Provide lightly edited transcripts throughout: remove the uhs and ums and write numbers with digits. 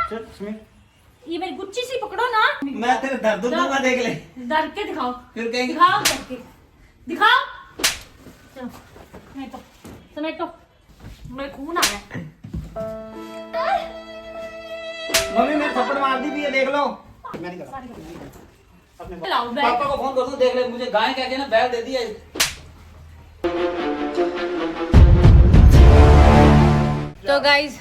चल स्मित, ये मेरी गुच्ची सी पकड़ो ना। मैं तेरे दर्द दूंगा, देख ले। डर के दिखाओ, फिर कहेंगे दिखाओ डर के दिखाओ। चलो समेटो समेटो, मेरे खून आ रहा है। मम्मी मैं थप्पड़ मार दी भी है, देख लो। मैं नहीं कर रहा। अपने लाओ बैग। पापा को फोन कर दूं, देख ले, मुझे गाय कह के ना बैल दे दिया। तो गाइज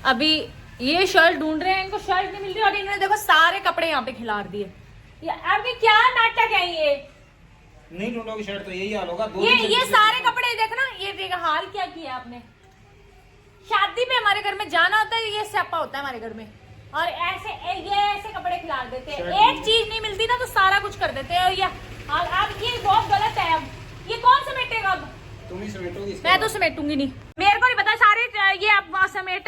अभी ये शर्ट ढूंढ रहे हैं, इनको शर्ट नहीं मिल रही और इन्होंने देखो सारे कपड़े यहाँ पे खिलार दिए। अभी क्या नाटक है ये? नहीं ढूंढोगे शर्ट तो यही हाल होगा। ये सारे कपड़े देखना, ये देखो हाल क्या किया आपने। शादी में हमारे घर में जाना होता है, ये स्यापा होता है हमारे घर में, और ऐसे कपड़े खिला देते हैं। एक चीज नहीं मिलती ना तो सारा कुछ कर देते हैं। और ये अब ये बहुत गलत है। अब ये कौन समेटेगा? अब तुम ही समेटोगी। मैं तो समेटूंगी नहीं, मेरे को नहीं पता। सारे ये आप समेट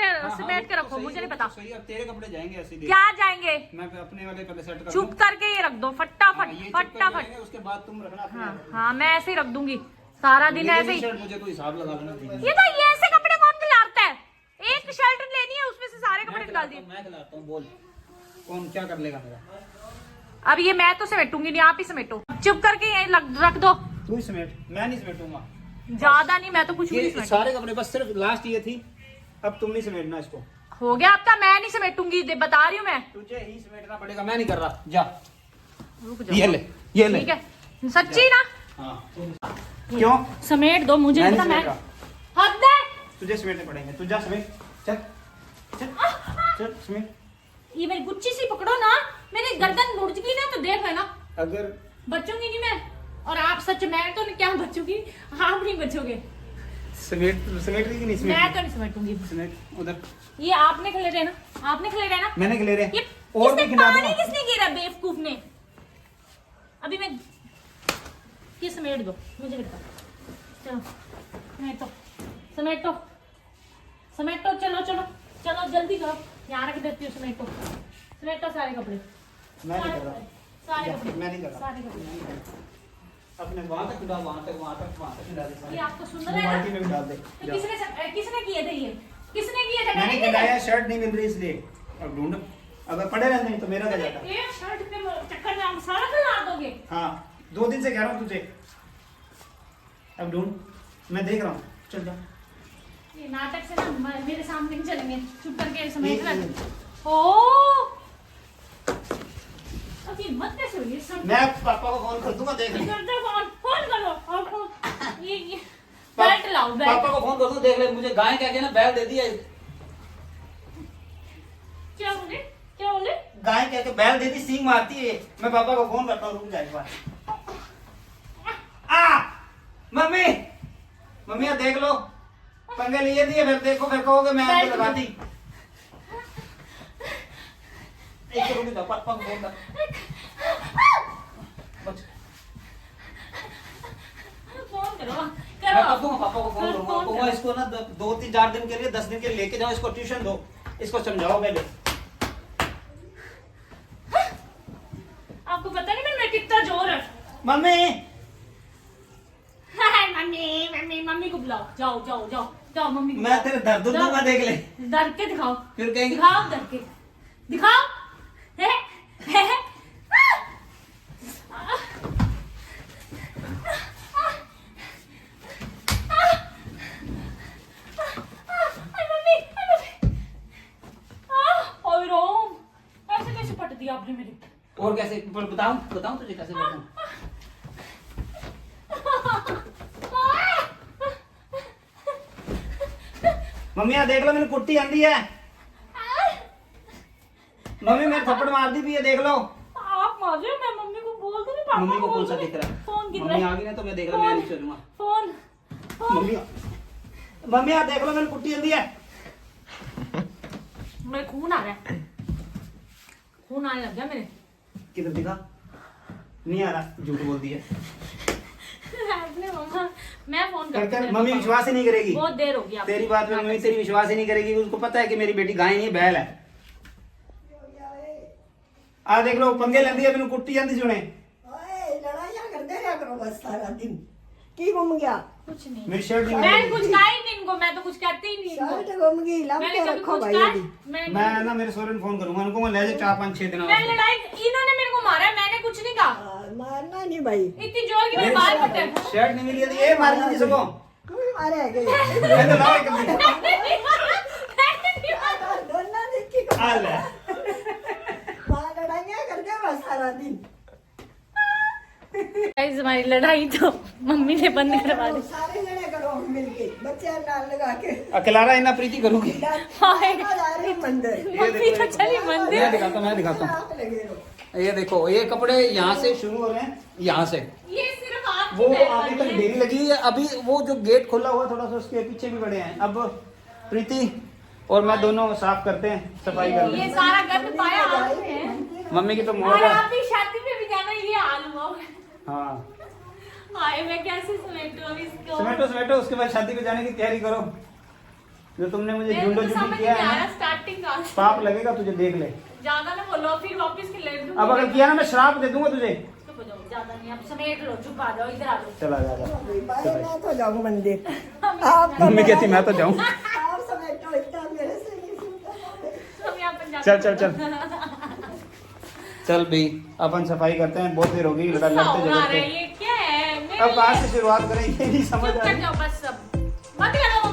के रखो, मुझे नहीं पता। सही, अब तेरे कपड़े जाएंगे ऐसे। क्या जाएंगे? मैं अपने वाले पहले सेट कर चुप करके ये रख दो फटाफट फटाफट। उसके बाद तुम रखना अपने। हाँ मैं ऐसे ही रख दूंगी सारा दिन ऐसे ही। शर्ट मुझे तो हिसाब लगा लेना। ये ऐसे कपड़े कौन खिलाता है? एक शर्ट लेनी है उसमें से सारे कपड़े निकाल दिए। मैं खिलाता हूँ, बोल कौन क्या कर लेगा मेरा। अब ये मैं तो समेटूंगी नहीं, आप ही समेटो। चुप करके यहीं रख दो। तू ही समेट, मैं नहीं समेटूंगा। ज्यादा नहीं, मैं तो कुछ भी नहीं ये समेटूंगी। सारे कपड़े बस सिर्फ लास्ट ये थी, अब तुम नहीं समेटना इसको। हो गया अब, मैं नहीं समेटूंगी, बता रही हूँ मैं। तुझे ही समेटना पड़ेगा, मैं नहीं कर रहा। जा रुक जाओ। ये ले ठीक है, सच्ची ना? हाँ। क्यों समेट दो मुझे। मैं नहीं मैं समेट रहा। हद है। तुझे समेटने पड़ेंगे। तू जा समेट, चल चल चल समेट। ये मेरी गुच्ची सी पकड़ो ना, मेरी गर्दन मुड़ गई ना तो देख लेना। अगर बचूंगी नहीं मैं, और आप सच, मैं तो क्या बचूंगी, आप नहीं बचोगे। समेट रही कि नहीं समेट? मैं तो नहीं समेटूंगी। समेट उधर। ये आपने खिले रहे ना, आपने खिले रहे ना। मैंने खिले रहे। ये और भी खिला पानी दूंगा। किसने गिरा बेवकूफ ने? अभी मैं ये समेट दो मुझे लगता। चलो समेटो समेटो समेटो, चलो चलो चलो जल्दी करो, यहाँ रख देती हूँ। समेटो समेटो सारे कपड़े। मैं नहीं कर रहा। सारे कपड़े मैं नहीं कर रहा। सारे कपड़े। अपने वहां तक डाल, वहां तक डाल दे। ये आपको सुन रहा है बाल्टी में भी डाल दे। तो किसने किए थे ये? किसने किए थे? मैंने खिलाया, शर्ट नहीं मिल रही इसलिए। अब ढूंढ, अगर पड़े रहते नहीं तो मेरा क्या जाता। एक शर्ट के चक्कर में आप सारा खिला दोगे। हाँ 2 दिन से कह रहा हूँ तुझे। अब ढूंढ, मैं देख रहा हूँ, चल जा। ये नाटक से ना मेरे सामने नहीं चलेंगे, चुप करके समेट रख। ओ अब ये मत कैसे हुई सब? मैं पापा को फोन कर दूंगा, देख ले। कर दो फोन करो और फोन। ये बैट लाओ बैट। पापा को फोन कर दूं, देख ले, मुझे गाय कह के ना बैल दे दिया। क्या बोले? गाय कह के बैल दे दी, सींग मारती है। मैं पापा को फोन करता हूँ, रुक जा एक बार। मम्मी मम्मी यार देख लो, पंगे लिए दिए, फिर देखो, फिर कहोगे मैं आपको लगा दी। एक तो रुक जाओ, पापा को फोन कर। फोन करो मैं कर दूंगा, पापा को फोन करूंगा। कहूंगा इसको ना 2-3-4 दिन के लिए, 10 दिन के लिए लेके जाओ, इसको ट्यूशन दो, इसको समझाओ पहले। आपको पता नहीं मैं कितना जोर है। मम्मी मम्मी को बुलाओ, जाओ मम्मी को मैं तेरे दर्द दूंगा, देख ले। डर के दिखाओ, फिर कहेंगे दिखाओ डर के दिखाओ। ऐसे कैसे पट दिया आपने मेरे? और कैसे बताऊं तुझे कैसे बताऊं? मम्मी यार देख लो, मैंने कुट्टी आंदी है। मम्मी मैं थप्पड़ मार दी भी है, देख लो। आप मार रहे हो, मैं मम्मी को बोल दूं। पापा मम्मी को बोल कौन सा दूं। दिख रहा है? फोन गिर मम्मी रहा आ है। गई ना तो मैं देख रहा, मैं नहीं चलूंगा। फोन मम्मी यार देख लो, मैंने कुट्टी आंदी है। मेरे खून आ रहा है, खून आने लग गया मेरे। किधर दिखा? नहीं आ रहा, झूठ बोल दिया। मम्मा मैं फोन कर मम्मी विश्वास ही नहीं करेगी। बहुत देर हो गई आपको। तेरी बात में मम्मी तेरी विश्वास ही नहीं करेगी। उसको पता है कि मेरी बेटी गाय नहीं बैल है। आ देख लो, पंगे लेंदी है, मैंने कुट्टी आंदी सुने। लड़ाइयां करते रहा करो बस सारा दिन। की घूम गया कुछ नहीं, मेरी शर्ट नहीं मैं मिली। कुछ कहा ही नहीं इनको, मैं तो कुछ कहती ही नहीं इनको। शर्ट घूम गई लब मैंने के कभी रखो कुछ भाई कहा अभी मैं ना मेरे सोरे फोन करूंगा, उनको ले जाए 4-5-6 दिन मैं लड़ाई, इन्होंने मेरे को मारा है, मैंने कुछ नहीं कहा। मारना नहीं भाई इतनी जोर की मेरे बाल फटे। शर्ट नहीं मिली थी, ये मार नहीं सको। तू भी मारे है गई मैं तो लाओ कभी दोनों देखी को आ ले। मां लड़ाइयां कर दे बस सारा दिन गाइस हमारी लड़ाई तो मम्मी ने बंद करवा दी। सारे जने करो मिलके बच्चे नाल लगा के अकेलारा इतना प्रीति करूंगी। हाय। जा रही मंदिर मम्मी तो चली मंदिर। मैं दिखाता हूँ। आप लगे रहो ये देखो, ये कपड़े यहाँ से शुरू हो रहे हैं, यहाँ से ये सिर्फ आप वो आगे तक ढेरी लगी है। अभी वो जो गेट खुला हुआ थोड़ा सा उसके पीछे भी बड़े हैं। अब प्रीति और मैं दोनों साफ करते हैं, सफाई करते ये हैं। सारा गंद पाया आप में है। मम्मी की तो मोर और है। आप भी शादी में भी जाना, ये हाल हुआ। हाँ हाय मैं कैसे समेटूं अब इसको। समेटो, उसके बाद शादी पे जाने की तैयारी करो। जो तुमने मुझे मेरे झुंडो को झुंडी समझ किया नहीं है आ रहा ना, स्टार्टिंग का। पाप लगेगा तुझे, देख ले। ज्यादा ना बोलो फिर वापस के ले दूं। अब अगर किया ना मैं श्राप दे दूंगा तुझे। चुप हो जाओ, ज्यादा नहीं, अब समेट लो, चुप आ जाओ, इधर आ जाओ। चला जा भाई मैं तो जाऊं मंदिर आप मम्मी कहती मैं तो जाऊं। आप समेटो इतना मेरे से नहीं सुनता हम यहाँ पंजाबी चल भाई, अपन सफाई करते हैं। बहुत देर हो गई लड़ते गुस्सा हो रहा है, झगड़ते। ये क्या है? अब कहाँ से शुरुआत करें ये नहीं समझ चुप आ कर रही। जाओ बस, सब मत करो